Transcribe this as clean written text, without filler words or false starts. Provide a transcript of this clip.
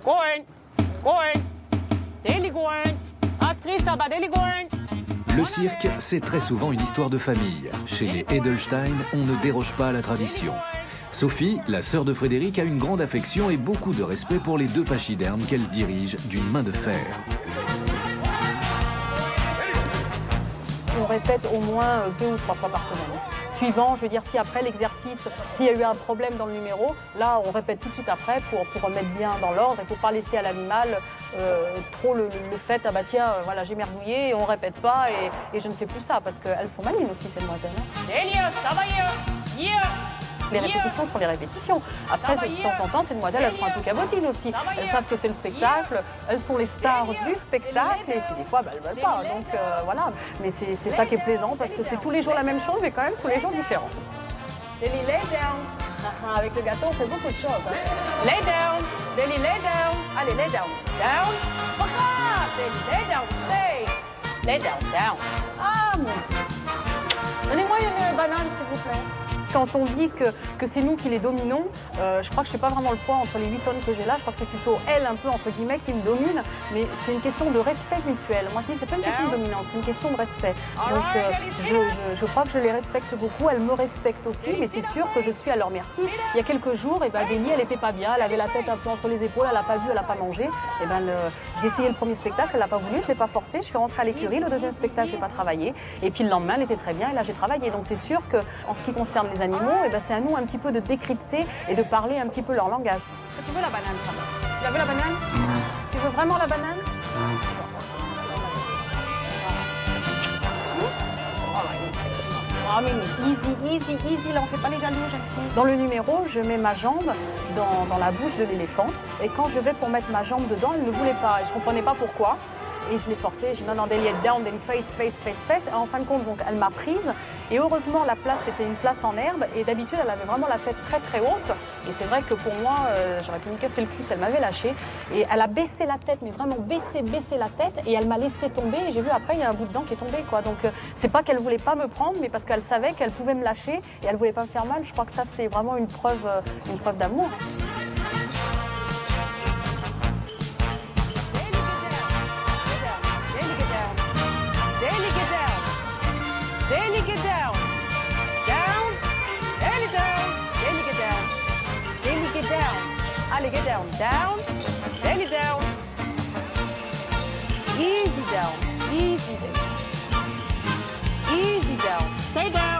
Going, going, daily going, actrice à bas daily going. Le cirque, c'est très souvent une histoire de famille. Chez les Edelstein, on ne déroge pas à la tradition. Sophie, la sœur de Frédéric, a une grande affection et beaucoup de respect pour les deux pachydermes qu'elle dirige d'une main de fer. On répète au moins 2 ou 3 fois par semaine. Suivant, je veux dire, si après l'exercice, s'il y a eu un problème dans le numéro, là, on répète tout de suite après pour remettre bien dans l'ordre et pour pas laisser à l'animal trop le fait, ah bah tiens, voilà, j'ai merdouillé, et on répète pas et je ne fais plus ça parce qu'elles sont malines aussi, ces demoiselles. Elias, ça va yeah. Les répétitions sont les répétitions. Après, de temps en temps, ces demoiselles, elles sont un peu cabotines aussi. Elles savent que c'est le spectacle, elles sont les stars du spectacle, et puis des fois, bah, elles ne veulent pas. Donc voilà, mais c'est ça qui est plaisant, parce que c'est tous les jours la même chose, mais quand même tous les jours différents. Deli, lay down. Avec le gâteau, on fait beaucoup de choses. Hein. Lay down. Deli, lay down. Allez, lay down. Down. Deli, lay down. Stay. Lay down, down. Ah, mon Dieu. Donnez-moi une banane, s'il vous plaît. Quand on dit que c'est nous qui les dominons, je crois que je ne fais pas vraiment le poids entre les 8 tonnes que j'ai là. Je crois que c'est plutôt elles, un peu entre guillemets, qui me dominent. Mais c'est une question de respect mutuel. Moi, je dis, c'est pas une question de dominance, c'est une question de respect. Donc, je crois que je les respecte beaucoup. Elles me respectent aussi, mais c'est sûr que je suis à leur merci. Il y a quelques jours, Denis, elle n'était pas bien. Elle avait la tête un peu entre les épaules. Elle n'a pas bu, elle n'a pas mangé. J'ai essayé le premier spectacle, elle n'a pas voulu. Je ne l'ai pas forcé. Je suis rentrée à l'écurie. Le deuxième spectacle, je n'ai pas travaillé. Et puis le lendemain, elle était très bien. Et là, j'ai travaillé. Donc, c'est sûr qu'en ce qui concerne les animaux, c'est à nous un petit peu de décrypter et de parler un petit peu leur langage. Est-ce que tu veux la banane, ça va? Tu la veux la banane? Tu veux vraiment la banane? Oh, mais easy, là on fait pas les jaloux, jeune fille. Dans le numéro, je mets ma jambe dans la bouche de l'éléphant et quand je vais pour mettre ma jambe dedans, elle ne voulait pas et je comprenais pas pourquoi. Et je l'ai forcée, j'ai dit non, Deli, down, Deli, face. Et en fin de compte, donc, elle m'a prise. Et heureusement, la place, c'était une place en herbe. Et d'habitude, elle avait vraiment la tête très, très haute. Et c'est vrai que pour moi, j'aurais pu me casser le cul si elle m'avait lâché. Et elle a baissé la tête, mais vraiment baissé la tête. Et elle m'a laissé tomber. Et j'ai vu après, il y a un bout de dent qui est tombé, quoi. Donc, c'est pas qu'elle voulait pas me prendre, mais parce qu'elle savait qu'elle pouvait me lâcher. Et elle voulait pas me faire mal. Je crois que ça, c'est vraiment une preuve d'amour. Deli, get down. Down. Deli, down. Deli, get down. Deli, get down. Allez, get down. Down. Deli, down. Easy down. Easy down. Easy down. Stay down.